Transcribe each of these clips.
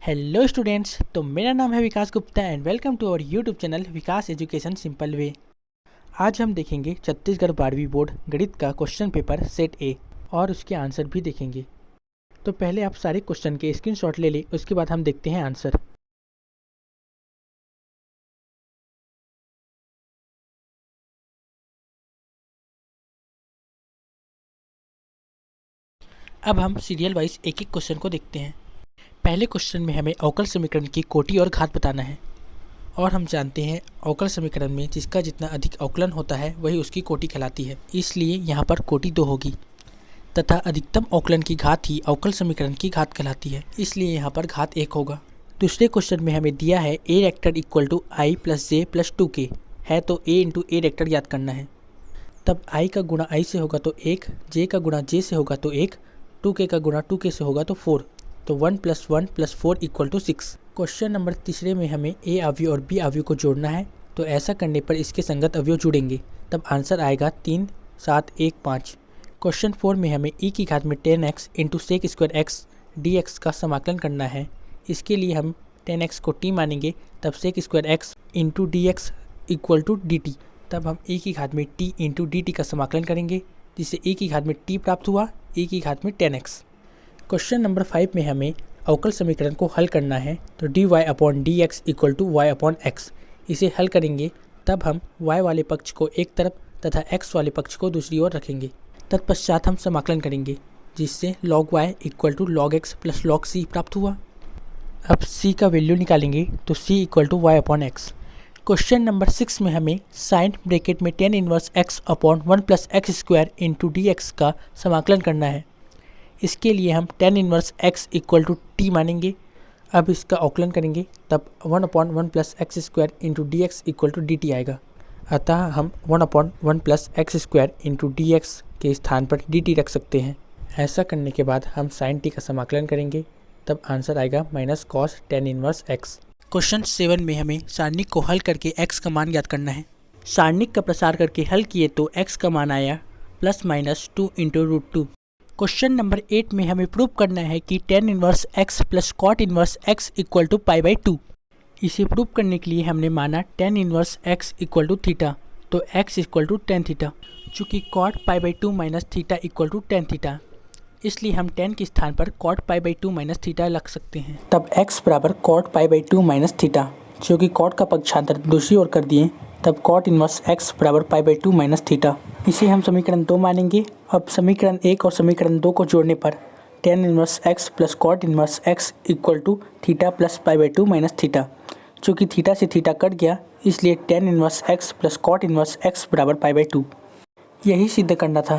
Hello students, तो मेरा नाम है Vikas Gupta and welcome to our YouTube channel Vikas education simple way. आज हम देखेंगे छत्तीसगढ़ 12वीं बोर्ड गणित का क्वेश्चन पेपर सेट ए और उसके आंसर भी देखेंगे। तो पहले आप सारे क्वेश्चन के स्क्रीनशॉट ले लें, उसके बाद हम देखते हैं आंसर। अब हम सीरियल वाइज एक एक क्वेश्चन को देखते हैं। पहले क्वेश्चन में हमें अवकल समीकरण की कोटि और घात बताना है और हम जानते हैं अवकल समीकरण में जिसका जितना अधिक अवकलन होता है वही उसकी कोटि कहलाती है, इसलिए यहाँ पर कोटि 2 होगी तथा अधिकतम अवकलन की घात ही अवकल समीकरण की घात कहलाती है, इसलिए यहाँ पर घात 1 होगा। दूसरे क्वेश्चन में हमें दिया है A vector equal to I plus J plus 2k है, तो a इंटू ए रेक्टर याद करना है। तब i का गुणा i से होगा तो 1, j का गुणा j से होगा तो 1, 2k का गुणा 2k से होगा तो 4, तो 1 + 1 + 4 = 6। क्वेश्चन नंबर तीसरे में हमें a अवयव और b अवयव को जोड़ना है, तो ऐसा करने पर इसके संगत अवयव जुड़ेंगे, तब आंसर आएगा 3, 7, 1, 5। क्वेश्चन 4 में हमें e की घात में 10x into sec square x dx का समाकलन करना है। इसके लिए हम 10x को t मानेंगे, तब sec square x into dx = dt। तब हम e की घात में t इंटू dt का समाकलन करेंगे, जिससे e की घात में t प्राप्त हुआ, e की घात में 10x। क्वेश्चन नंबर 5 में हमें अवकल समीकरण को हल करना है, तो dy/dx = y/x। इसे हल करेंगे तब हम y वाले पक्ष को एक तरफ तथा x वाले पक्ष को दूसरी ओर रखेंगे। तत्पश्चात हम समाकलन करेंगे, जिससे log y = log x + log c प्राप्त हुआ। अब c का वैल्यू निकालेंगे, तो c = y/x। क्वेश्चन नंबर 6 में हमें साइन ब्रैकेट में tan 1x/1 + x² into dx का समाकलन करना है। इसके लिए हम tan 1x = t मानेंगे। अब इसका अवकलन करेंगे, तब 1/1 + x² इंटू dx = dt आएगा। अतः हम 1/1 + x² इंटू dx के स्थान पर dt रख सकते हैं। ऐसा करने के बाद हम sin t का समाकलन करेंगे, तब आंसर आएगा -cos tan 1x। क्वेश्चन 7 में हमें सारणिक को हल करके x का मान ज्ञात करना है। सारणिक का प्रसार करके हल किए तो x का मान आया ±2 × √2। क्वेश्चन नंबर 8 में हमें प्रूव करना है कि tan 1x + cot 1x = π/2। इसे प्रूव करने के लिए हमने माना tan 1x = थीटा, तो x = tan थीटा। चूँकि cot π/2 - थीटा = tan थीटा, इसलिए हम tan के स्थान पर cot π/2 - थीटा रख सकते हैं। तब x = cot π/2 - थीटा। चूँकि cot का पक्षांतर दूसरी ओर कर दिए, तब cot 1x = π/2 - थीटा। इसे हम समीकरण 2 मानेंगे। अब समीकरण 1 और समीकरण 2 को जोड़ने पर tan 1x + cot 1x = theta + π/2 - theta. चूँकि थीटा से थीटा कट गया, इसलिए tan 1x + cot 1x = π/2। यही सिद्ध करना था।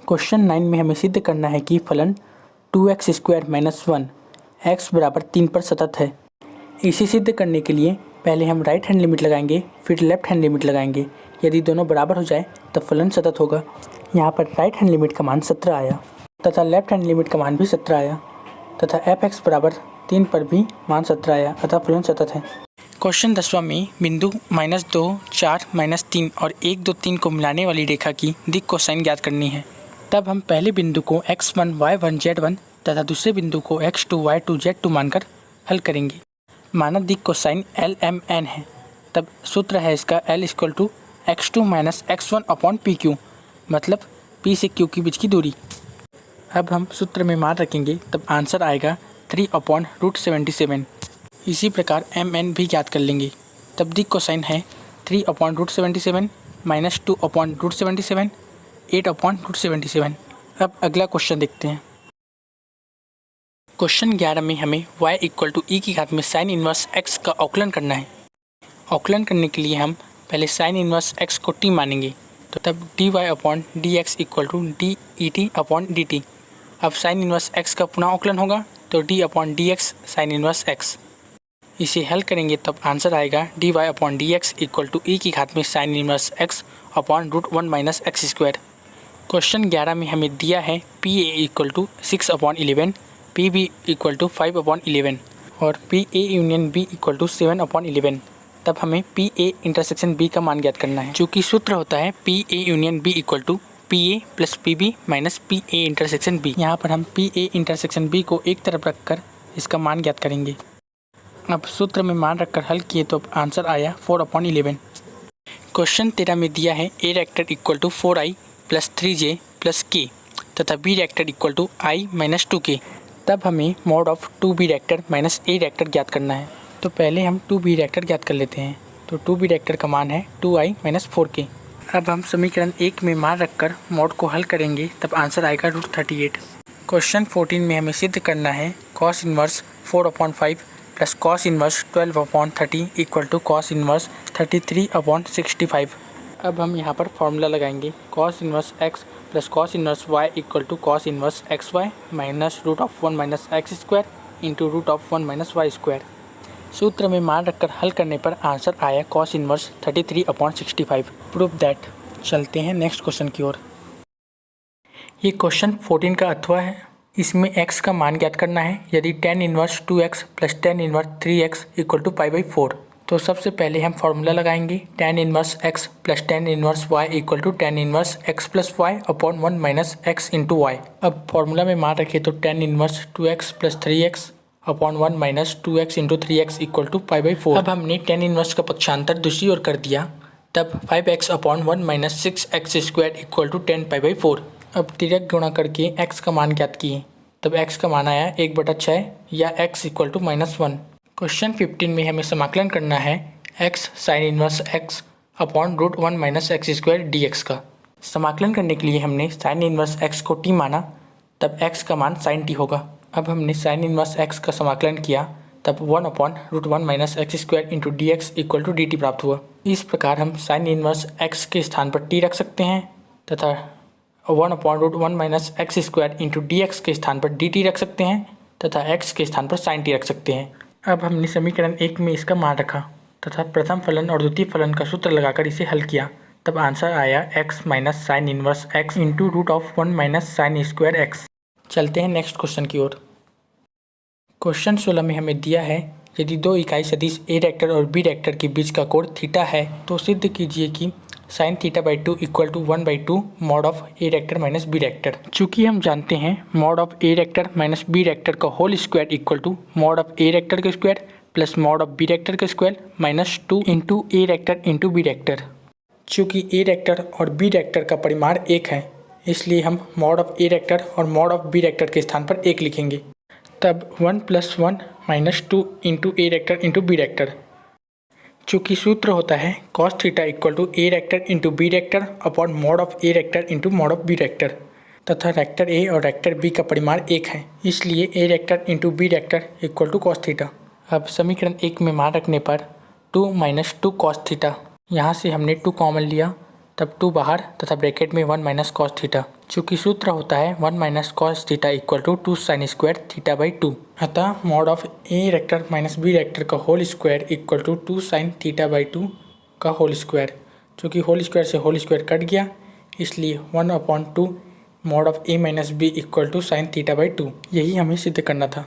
क्वेश्चन 9 में हमें सिद्ध करना है कि फलन 2x² - 1 x = 3 पर सतत है। इसे सिद्ध करने के लिए पहले हम राइट हैंड लिमिट लगाएंगे, फिर लेफ्ट हैंड लिमिट लगाएंगे। यदि दोनों बराबर हो जाए तब फलन सतत होगा। यहाँ पर राइट हैंड लिमिट का मान 17 आया तथा लेफ्ट हैंड लिमिट का मान भी 17 आया तथा f(x) = 3 पर भी मान 17 आया, अतः फलन सतत है। क्वेश्चन 10वां में बिंदु -2, 4, -3 और 1, 2, 3 को मिलाने वाली रेखा की दिक् कोसाइन ज्ञात करनी है। तब हम पहले बिंदु को x1, y1, z1 तथा दूसरे बिंदु को x2, y2, z2 मानकर हल करेंगे। माना दिक् कोसाइन LMN है, तब सूत्र है इसका L = x2 - x1/pq, मतलब p से q के बीच की दूरी। अब हम सूत्र में मान रखेंगे, तब आंसर आएगा 3/√77। इसी प्रकार mn भी ज्ञात कर लेंगे, तब दिक् कोसाइन है 3/√77 - 2/√77, 8/√77। अब अगला क्वेश्चन देखते हैं। क्वेश्चन 11 में हमें y = e की घात में sin 1x का अवकलन करना है। अवकलन करने के लिए हम पहले sin 1x को t मानेंगे, तो तब dy/dx =det/dt। अब sin 1x का पुनः अवकलन होगा, तो d/dx sin 1x। इसे हल करेंगे, तब आंसर आएगा dy/dx = e की घात में sin 1x √1 - x²। क्वेश्चन 11 में हमें दिया है PA = 6/11, PB = 5/11 और PA यूनियन B = 7/11। तब हमें PA इंटरसेक्शन B का मान ज्ञात करना है। चूँकि सूत्र होता है PA union B = PA + PB - PA intersection B। यहाँ पर हम PA इंटरसेक्शन B को एक तरफ रखकर इसका मान ज्ञात करेंगे। अब सूत्र में मान रखकर हल किए तो आंसर आया 4/11। क्वेश्चन 13 में दिया है A vector equal to 4i + 3j + k तथा B vector equal to i - 2k। तब हमें mod of 2b vector minus A vector ज्ञात करना है। तो पहले हम 2b रिएक्टर ज्ञात कर लेते हैं। तो 2b रिएक्टर का मान है 2i - 4k। अब हम समीकरण 1 में मान रखकर मॉड को हल करेंगे तब आंसर आएगा √38। क्वेश्चन 14 में हमें सिद्ध करना है cos inverse 4/5 + cos inverse 12/30 equal to cos inverse 33/65। अब हम यहाँ पर फॉर्मूला लगाएंगे cos inverse x + cos inverse y equal to cos inverse xy minus √1 - x² into √1 - y²। सूत्र में मान रखकर हल करने पर आंसर आया cos इनवर्स 33/65। Proof that. चलते हैं नेक्स्ट क्वेश्चन की ओर। ये क्वेश्चन 14 का अथवा है। इसमें x का मान ज्ञात करना है यदि tan inverse 2x + tan inverse 3x equal to π/4। तो सबसे पहले हम फॉर्मूला लगाएंगे tan inverse x + tan inverse y equal to tan inverse x + y/1 - x into y। अब फॉर्मूला में मान रखें तो tan inverse 2x + 3x/1 - 2x into 3x equal to π/4। अब हमने tan इनवर्स का पक्षांतर दूसरी ओर कर दिया तब 5x/1 - 6x² इक्वल टू 10 π/4। अब तिर्यक गुणा करके x का मान ज्ञात किए तब x का मान आया 1/6 या x इक्वल टू -1। क्वेश्चन 15 में हमें समाकलन करना है x sin inverse x upon √1 - x² dx का। समाकलन करने के लिए हमने sin इनवर्स x को t माना तब x का मान sin t होगा। अब हमने sin इनवर्स x का समाकलन किया तब 1/√1 - x² into dx equal to dt प्राप्त हुआ। इस प्रकार हम sin इनवर्स x के स्थान पर t रख सकते हैं तथा 1/√1 - x² इंटू dx के स्थान पर dt रख सकते हैं तथा x के स्थान पर sin t रख सकते हैं। अब हमने समीकरण 1 में इसका मान रखा तथा प्रथम फलन और द्वितीय फलन का सूत्र लगाकर इसे हल किया तब आंसर आया x - sin inverse x into √1 - sin² x। चलते हैं नेक्स्ट क्वेश्चन की ओर। क्वेश्चन 16 में हमें दिया है यदि दो इकाई सदिश ए रिएक्टर और बी रिएक्टर के बीच का कोण थीटा है तो सिद्ध कीजिए कि sin θ/2 equal to 1/2 mod of A vector minus B vector. चूँकि हम जानते हैं mod of A vector minus B vector का whole square equal to mod of A vector के square plus mod of B vector के square -2 into A vector into B vector. चूँकि A vector और B vector का परिमाण 1 है इसलिए हम मॉड ऑफ ए रिएक्टर और मॉड ऑफ बी रिएक्टर के स्थान पर 1 लिखेंगे। तब 1 + 1 - 2 into A vector into B vector. चूँकि सूत्र होता है cos θ equal to A vector into B vector upon mod of A vector into mod of B vector तथा रिएक्टर ए और रिएक्टर बी का परिमाण 1 है इसलिए A vector into B vector equal to cos θ। अब समीकरण 1 में मान रखने पर 2 - 2 cos θ, यहाँ से हमने 2 कॉमन लिया तब 2 बाहर तथा ब्रैकेट में 1 - cos θ। चूँकि सूत्र होता है 1 - cos θ इक्वल टू 2 sin² θ/2 अतः mod of A vector minus B vector का whole square equal to 2 sin θ/2 का होल स्क्वायर। चूँकि होल स्क्वायर से होल स्क्वायर कट गया इसलिए 1/2 mod of A minus B equal to sin θ/2। यही हमें सिद्ध करना था।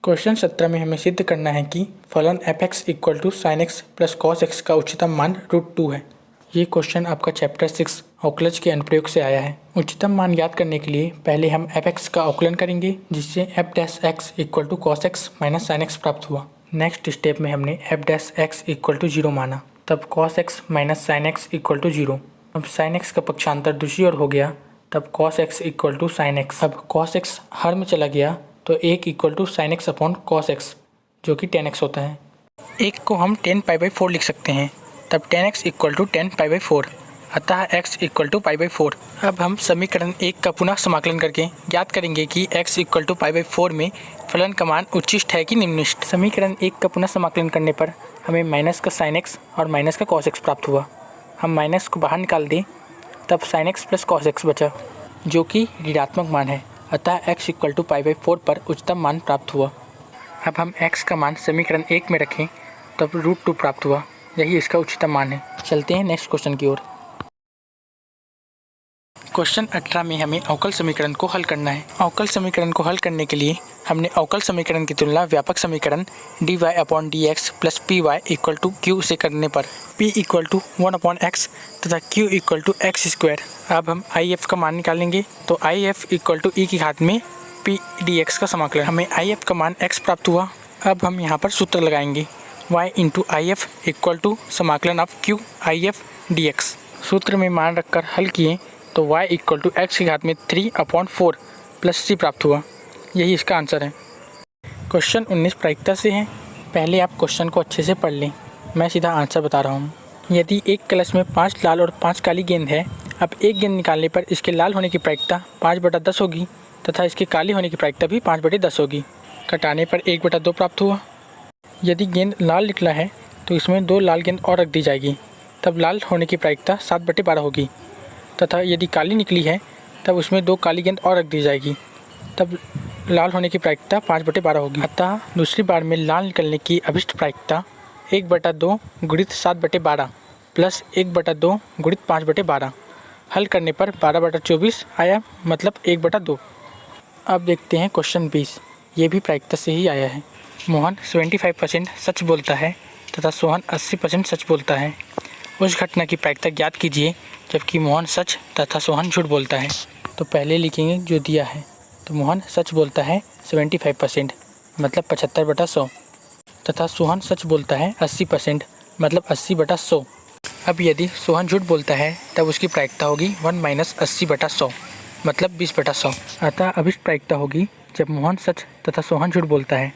क्वेश्चन 17 में हमें सिद्ध करना है कि फलन f(x) equal to sin x plus cos x का उच्चतम मान √2 है। ये क्वेश्चन आपका चैप्टर 6 अवकलज के अनुप्रयोग से आया है। उच्चतम मान ज्ञात करने के लिए पहले हम f(x) का अवकलन करेंगे जिससे f'(x) equal to cos x minus sin x प्राप्त हुआ। नेक्स्ट स्टेप में हमने f'(x) इक्वल टू 0 माना तब cos x minus sin x equal to 0। अब sin x का पक्षांतर दूसरी ओर हो गया तब cos x equal to sin x। अब cos x हर में चला गया तो 1 equal to sin x upon cos x जो कि tan x होता है। 1 को हम 10 π/4 लिख सकते हैं तब tan x इक्वल टू 10 π/4 अतः x इक्वल टू π/4। अब हम समीकरण 1 का पुनः समाकलन करके ज्ञात करेंगे कि x इक्वल टू π/4 में फलन का मान उच्चिष्ट है कि निम्निष्ट। समीकरण 1 का पुनः समाकलन करने पर हमें माइनस का sin x और माइनस का cos x प्राप्त हुआ। हम माइनस को बाहर निकाल दें तब sin x plus cos x बचा जो कि ऋणात्मक मान है अतः x इक्वल टू π/4 पर उच्चतम मान प्राप्त हुआ। अब हम x का मान समीकरण 1 में रखें तब √2 प्राप्त हुआ। यही इसका उच्चतम मान है। चलते हैं नेक्स्ट क्वेश्चन की ओर। क्वेश्चन 18 में हमें अवकल समीकरण को हल करना है। अवकल समीकरण को हल करने के लिए हमने अवकल समीकरण की तुलना व्यापक समीकरण dy/dx plus P Y equal to Q से करने पर p इक्वल टू 1/x तथा q इक्वल टू x²। अब हम if का मान निकालेंगे तो if इक्वल टू e की घात में पी डी एक्स का समाकलन। हमें आई एफ का मान x प्राप्त हुआ। अब हम यहाँ पर सूत्र लगाएंगे y into I F equal to समाकलन of Q I F D X. सूत्र में मान रखकर हल किए तो y इक्वल टू एक्स की घात में 3/4 प्लस c प्राप्त हुआ। यही इसका आंसर है। क्वेश्चन 19 प्रायिकता से है। पहले आप क्वेश्चन को अच्छे से पढ़ लें, मैं सीधा आंसर बता रहा हूँ। यदि एक कलश में 5 लाल और 5 काली गेंद है, अब एक गेंद निकालने पर इसके लाल होने की प्रायिकता 5/10 होगी तथा इसके काली होने की प्रायिकता भी 5/10 होगी। घटाने पर 1/2 प्राप्त हुआ। यदि गेंद लाल निकला है तो इसमें 2 लाल गेंद और रख दी जाएगी, तब लाल होने की प्रायिकता 7/12 होगी तथा यदि काली निकली है तब उसमें 2 काली गेंद और रख दी जाएगी, तब लाल होने की प्रायिकता 5/12 होगी। अतः दूसरी बार में लाल निकलने की अभिष्ट प्रायिकता 1/2 गुणित 7/12 प्लस 1/2 गुणित 5/12। हल करने पर 12/24 आया, मतलब 1/2। अब देखते हैं क्वेश्चन 20। ये भी प्रायिकता से ही आया है। मोहन 75% सच बोलता है तथा सोहन 80% सच बोलता है। उस घटना की प्रायिकता ज्ञात कीजिए जबकि मोहन सच तथा सोहन झूठ बोलता है। तो पहले लिखेंगे जो दिया है। तो मोहन सच बोलता है 75%, मतलब 75/100 तथा सोहन सच बोलता है 80%, मतलब 80/100। अब यदि सोहन झूठ बोलता है तब उसकी प्रायिकता होगी 1 - 80/100, मतलब 20/100। अतः अभिष्ट प्रायिकता होगी जब मोहन सच तथा सोहन झूठ बोलता है।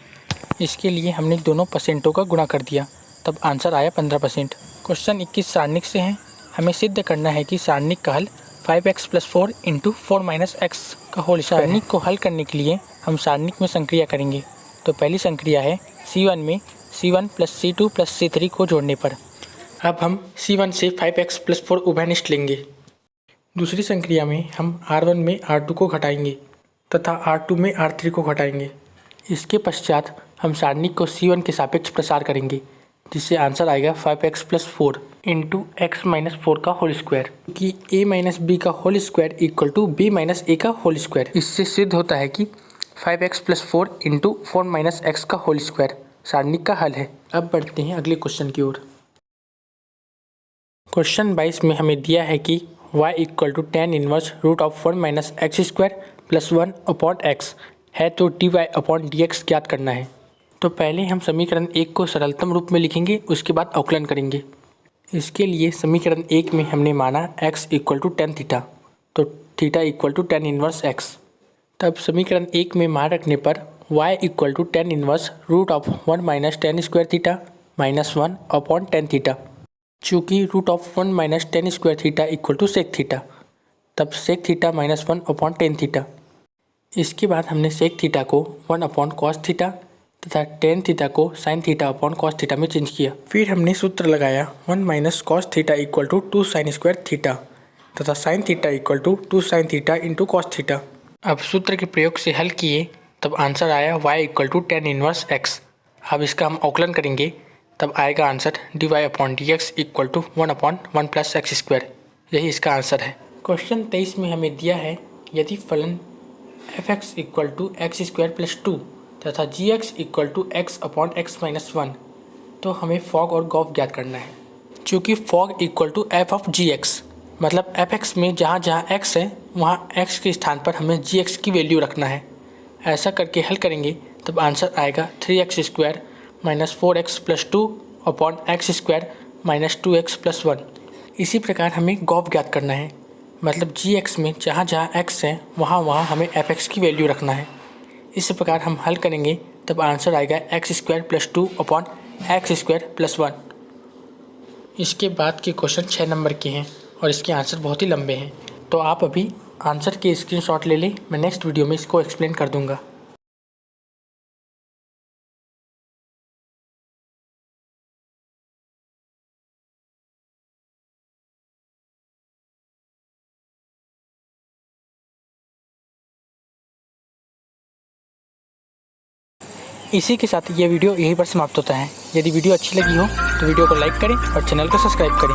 इसके लिए हमने दोनों परसेंटों का गुणा कर दिया, तब आंसर आया 15%। क्वेश्चन 21 सारणिक से है। हमें सिद्ध करना है कि सारणिक का हल 5x + 4 × 4 - x का होल स्क्वायर। सारणिक को हल करने के लिए हम सारणिक में संक्रिया करेंगे। तो पहली संक्रिया है C1 में C1 + C2 + C3 को जोड़ने पर। अब हम C1 से 5x + 4 उभयनिष्ठ लेंगे। दूसरी संक्रिया में हम R1 में R2 को घटाएंगे तथा R2 में R3 को घटाएंगे। इसके पश्चात हम सारणिक को C1 के सापेक्ष प्रसार करेंगे, जिससे आंसर आएगा 5x + 4 × x - 4 का होल स्क्वायर, कि a - b का whole square equal to b - a का होल स्क्वायर। इससे सिद्ध होता है कि 5x + 4 × 4 - x का होल स्क्वायर सारणिक का हल है। अब बढ़ते हैं अगले क्वेश्चन की ओर। क्वेश्चन 22 में हमें दिया है कि y equal to tan inverse √1 - x² + 1/x है, तो dy/dx ज्ञात करना है। तो पहले हम समीकरण 1 को सरलतम रूप में लिखेंगे, उसके बाद अवकलन करेंगे। इसके लिए समीकरण 1 में हमने माना x equal to tan theta, तो theta equal to tan inverse x। तब समीकरण 1 में मान रखने पर y equal to tan inverse √1 - tan² theta -1/tan theta. चूँकि √1 - tan² theta equal to sec theta, तब sec थीटा -1/tan थीटा। इसके बाद हमने sec थीटा को 1/cos थीटा तथा tan थीटा को sin थीटा/cos थीटा में चेंज किया। फिर हमने सूत्र लगाया 1 - cos theta equal to 2 sin² theta तथा sin theta equal to 2 sin theta × cos theta. अब सूत्र के प्रयोग से हल किए तब आंसर आया y equal to tan inverse x। अब इसका हम अवकलन करेंगे, तब आएगा answer dy/dx equal to 1/1 + x²। यही इसका आंसर है। क्वेश्चन 23 में हमें दिया है यदि फलन f(x) इक्वल टू x² + 2 तथा g(x) इक्वल टू x/x - 1, तो हमें फॉग और गॉफ ज्ञात करना है। चूँकि फॉग इक्वल टू f(g(x), मतलब f(x) में जहाँ जहाँ x है वहाँ x के स्थान पर हमें g(x) की वैल्यू रखना है। ऐसा करके हल करेंगे तब आंसर आएगा 3x² - 4x + 2/x² - 2x + 1। इसी प्रकार हमें गॉफ ज्ञात करना है, मतलब g(x) में जहाँ जहाँ x है वहाँ वहाँ हमें f(x) की वैल्यू रखना है। इस प्रकार हम हल करेंगे तब आंसर आएगा x² + 2/x² + 1। इसके बाद के क्वेश्चन 6 नंबर के हैं और इसके आंसर बहुत ही लंबे हैं, तो आप अभी आंसर के स्क्रीनशॉट ले लें। मैं नेक्स्ट वीडियो में इसको एक्सप्लेन कर दूँगा। इसी के साथ ये वीडियो यहीं पर समाप्त होता है। यदि वीडियो अच्छी लगी हो तो वीडियो को लाइक करें और चैनल को सब्सक्राइब करें।